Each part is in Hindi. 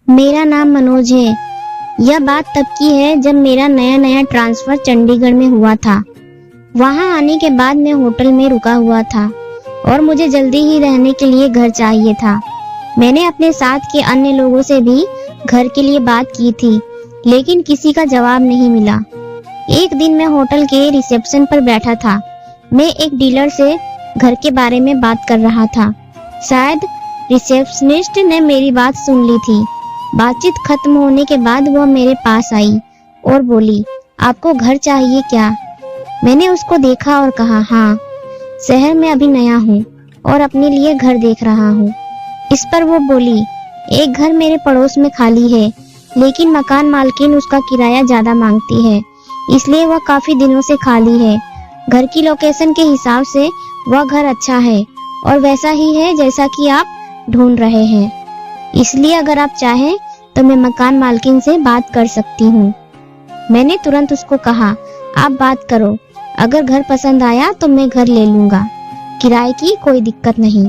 मेरा नाम मनोज है। यह बात तब की है जब मेरा नया नया ट्रांसफर चंडीगढ़ में हुआ था। वहां आने के बाद मैं होटल में रुका हुआ था और मुझे जल्दी ही रहने के लिए घर चाहिए था। मैंने अपने साथ के अन्य लोगों से भी घर के लिए बात की थी, लेकिन किसी का जवाब नहीं मिला। एक दिन मैं होटल के रिसेप्शन पर बैठा था। मैं एक डीलर से घर के बारे में बात कर रहा था। शायद रिसेप्शनिस्ट ने मेरी बात सुन ली थी। बातचीत खत्म होने के बाद वह मेरे पास आई और बोली, आपको घर चाहिए क्या? मैंने उसको देखा और कहा, हाँ, शहर में अभी नया हूँ और अपने लिए घर देख रहा हूँ। इस पर वो बोली, एक घर मेरे पड़ोस में खाली है, लेकिन मकान मालकिन उसका किराया ज्यादा मांगती है, इसलिए वह काफी दिनों से खाली है। घर की लोकेशन के हिसाब से वह घर अच्छा है और वैसा ही है जैसा कि आप ढूंढ रहे हैं। इसलिए अगर आप चाहें तो मैं मकान मालकिन से बात कर सकती हूँ। मैंने तुरंत उसको कहा, आप बात करो, अगर घर पसंद आया तो मैं घर ले लूंगा, किराए की कोई दिक्कत नहीं।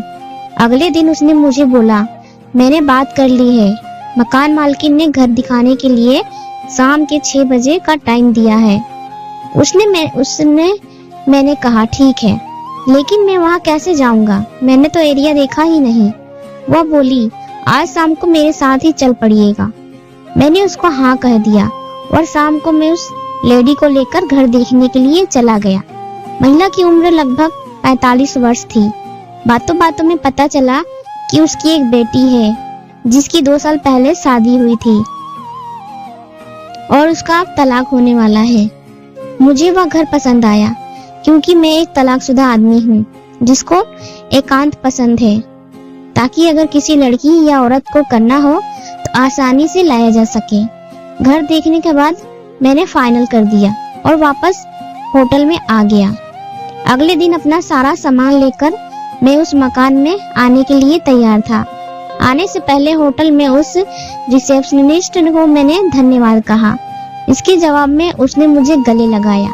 अगले दिन उसने मुझे बोला, मैंने बात कर ली है, मकान मालकिन ने घर दिखाने के लिए शाम के 6 बजे का टाइम दिया है। मैंने कहा, ठीक है, लेकिन मैं वहाँ कैसे जाऊंगा? मैंने तो एरिया देखा ही नहीं। वह बोली, आज शाम को मेरे साथ ही चल पड़िएगा। मैंने उसको हाँ कह दिया और शाम को मैं उस लेडी को लेकर घर देखने के लिए चला गया। महिला की उम्र लगभग 45 वर्ष थी। बातों बातों में पता चला कि उसकी एक बेटी है जिसकी 2 साल पहले शादी हुई थी और उसका अब तलाक होने वाला है। मुझे वह घर पसंद आया क्योंकि मैं एक तलाकशुदा आदमी हूँ जिसको एकांत पसंद है, ताकि अगर किसी लड़की या औरत को करना हो तो आसानी से लाया जा सके। घर देखने के बाद मैंने फाइनल कर दिया और वापस होटल में आ गया। अगले दिन अपना सारा सामान लेकर मैं उस मकान में आने के लिए तैयार था। आने से पहले होटल में उस रिसेप्शनिस्ट को मैंने धन्यवाद कहा। इसके जवाब में उसने मुझे गले लगाया।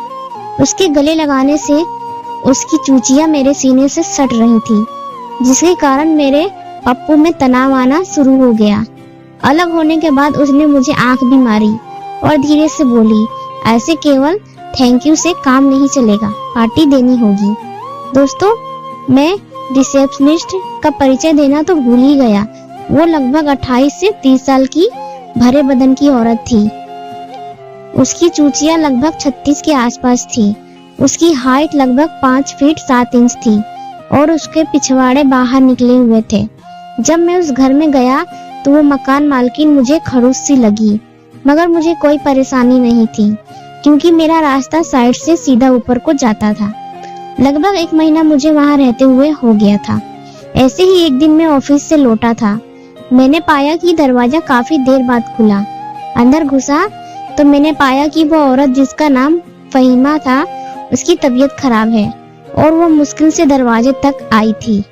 उसके गले लगाने से उसकी चूचियां मेरे सीने से सट रही थी, जिसके कारण मेरे पप्पू में तनाव आना शुरू हो गया। अलग होने के बाद उसने मुझे आंख भी मारी और धीरे से बोली, ऐसे केवल थैंक यू से काम नहीं चलेगा, पार्टी देनी होगी। दोस्तों, मैं रिसेप्शनिस्ट का परिचय देना तो भूल ही गया। वो लगभग 28 से 30 साल की भरे बदन की औरत थी। उसकी चूचियां लगभग 36 के आसपास थी। उसकी हाइट लगभग 5 फीट 7 इंच थी और उसके पिछवाड़े बाहर निकले हुए थे। जब मैं उस घर में गया तो वो मकान मालकिन मुझे खड़ूस सी लगी, मगर मुझे कोई परेशानी नहीं थी क्योंकि मेरा रास्ता साइड से सीधा ऊपर को जाता था। लगभग 1 महीना मुझे वहां रहते हुए हो गया था। ऐसे ही एक दिन मैं ऑफिस से लौटा था। मैंने पाया कि दरवाजा काफी देर बाद खुला। अंदर घुसा तो मैंने पाया कि वो औरत जिसका नाम फहीमा था, उसकी तबीयत खराब है और वो मुश्किल से दरवाजे तक आई थी।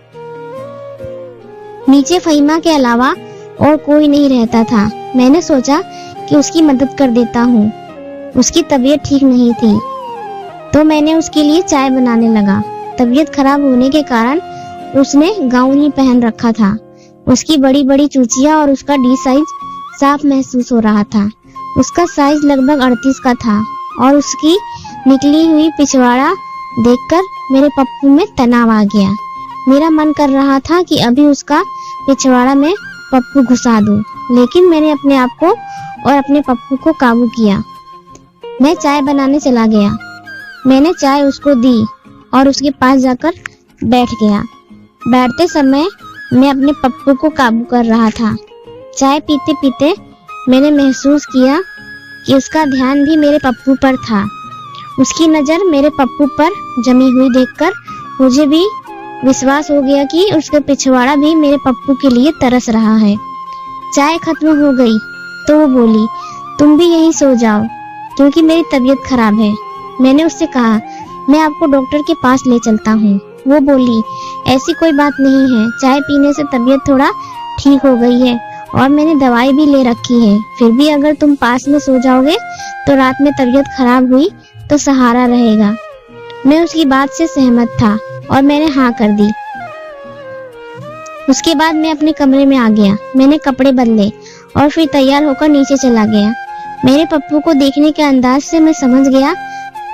नीचे फहीमा के अलावा और कोई नहीं रहता था। मैंने सोचा कि उसकी मदद कर देता हूँ। उसकी तबीयत ठीक नहीं थी तो मैंने उसके लिए चाय बनाने लगा। तबीयत खराब होने के कारण उसने गाउन ही पहन रखा था। उसकी बड़ी बड़ी चूचियां और उसका डी साइज साफ महसूस हो रहा था। उसका साइज लगभग 38 का था और उसकी निकली हुई पिछवाड़ा देखकर मेरे पप्पू में तनाव आ गया। मेरा मन कर रहा था कि अभी उसका पिछवाड़ा में पप्पू घुसा दूं, लेकिन मैंने अपने आप को और अपने पप्पू को काबू किया। मैं चाय बनाने चला गया। मैंने चाय उसको दी और उसके पास जाकर बैठ गया। बैठते समय मैं अपने पप्पू को काबू कर रहा था। चाय पीते पीते मैंने महसूस किया कि उसका ध्यान भी मेरे पप्पू पर था। उसकी नजर मेरे पप्पू पर जमी हुई देखकर मुझे भी विश्वास हो गया कि उसका पिछवाड़ा भी मेरे पप्पू के लिए तरस रहा है। चाय खत्म हो गई तो वो बोली, तुम भी यहीं सो जाओ क्योंकि मेरी तबीयत खराब है। मैंने उससे कहा, मैं आपको डॉक्टर के पास ले चलता हूँ। वो बोली, ऐसी कोई बात नहीं है, चाय पीने से तबीयत थोड़ा ठीक हो गई है और मैंने दवाई भी ले रखी है। फिर भी अगर तुम पास में सो जाओगे तो रात में तबीयत खराब हुई तो सहारा रहेगा। मैं उसकी बात से सहमत था और मैंने हाँ कर दी। उसके बाद मैं अपने कमरे में आ गया। मैंने कपड़े बदले और फिर तैयार होकर नीचे चला गया। मेरे पप्पू को देखने के अंदाज से मैं समझ गया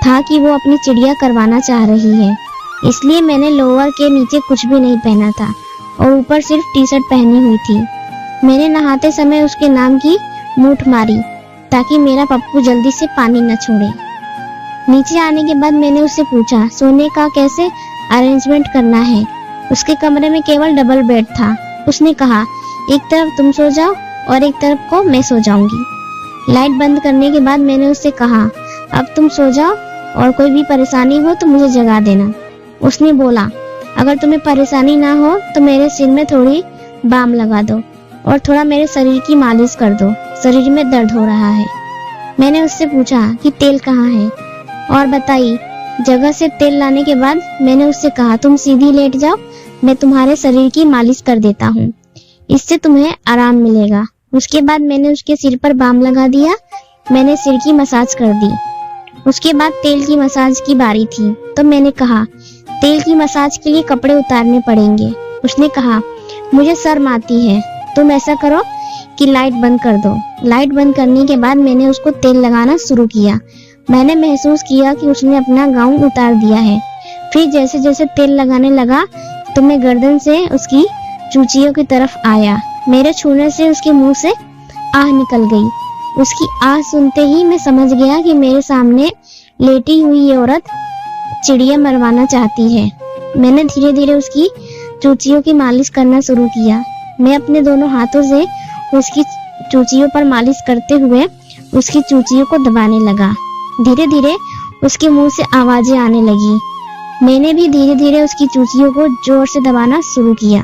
था कि वो अपनी चिड़िया करवाना चाह रही है, इसलिए मैंने लोअर के नीचे कुछ भी नहीं पहना था और ऊपर सिर्फ टी शर्ट पहनी हुई थी। मैंने नहाते समय उसके नाम की मूठ मारी ताकि मेरा पप्पू जल्दी से पानी न छोड़े। नीचे आने के बाद मैंने उससे पूछा सोने का कैसे अरेंजमेंट करना है। उसके कमरे में केवल डबल बेड था। उसने कहा एक तरफ तुम सो जाओ और एक तरफ को मैं सो जाऊंगी। लाइट बंद करने के बाद मैंने उससे कहा अब तुम सो जाओ और कोई भी परेशानी हो तो मुझे जगा देना। उसने बोला अगर तुम्हें परेशानी ना हो तो मेरे सिर में थोड़ी बाम लगा दो और थोड़ा मेरे शरीर की मालिश कर दो, शरीर में दर्द हो रहा है। मैंने उससे पूछा कि तेल कहाँ है और बताई। जगह से तेल लाने के बाद मैंने उससे कहा तुम सीधी लेट जाओ, मैं तुम्हारे शरीर की मालिश कर देता हूँ, इससे तुम्हें आराम मिलेगा। उसके बाद मैंने उसके सिर पर बाम लगा दिया। मैंने सिर की मसाज कर दी। उसके बाद तेल की मसाज की बारी थी तो मैंने कहा तेल की मसाज के लिए कपड़े उतारने पड़ेंगे। उसने कहा मुझे शर्म आती है, तुम ऐसा करो कि लाइट बंद कर दो। लाइट बंद करने के बाद मैंने उसको तेल लगाना शुरू किया। मैंने महसूस किया कि उसने अपना गाउन उतार दिया है। फिर जैसे जैसे तेल लगाने लगा तो मैं गर्दन से उसकी चूचियों की तरफ आया। मेरे छूने से उसके मुंह से आह निकल गई। उसकी आह सुनते ही मैं समझ गया कि मेरे सामने लेटी हुई ये औरत चिड़िया मरवाना चाहती है। मैंने धीरे धीरे उसकी चूचियों की मालिश करना शुरू किया। मैं अपने दोनों हाथों से उसकी चूचियों पर मालिश करते हुए उसकी चूचियों को दबाने लगा। धीरे धीरे उसके मुंह से आवाजें आने लगी। मैंने भी धीरे धीरे उसकी चूचियों को जोर से दबाना शुरू किया।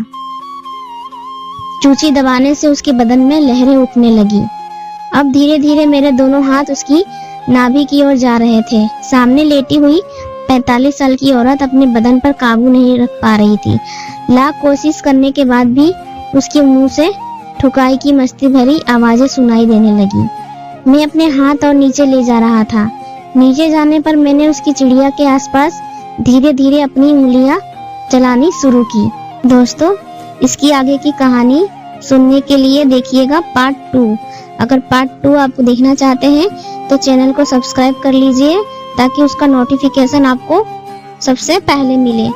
चूची दबाने से उसके बदन में लहरें उठने लगी। अब धीरे धीरे मेरे दोनों हाथ उसकी नाभि की ओर जा रहे थे। सामने लेटी हुई 45 साल की औरत अपने बदन पर काबू नहीं रख पा रही थी। लाख कोशिश करने के बाद भी उसके मुंह से ठुकाई की मस्ती भरी आवाजें सुनाई देने लगी। मैं अपने हाथ और नीचे ले जा रहा था। नीचे जाने पर मैंने उसकी चिड़िया के आसपास धीरे धीरे अपनी उंगलियां चलानी शुरू की। दोस्तों, इसकी आगे की कहानी सुनने के लिए देखिएगा पार्ट 2। अगर पार्ट 2 आप देखना चाहते हैं तो चैनल को सब्सक्राइब कर लीजिए ताकि उसका नोटिफिकेशन आपको सबसे पहले मिले।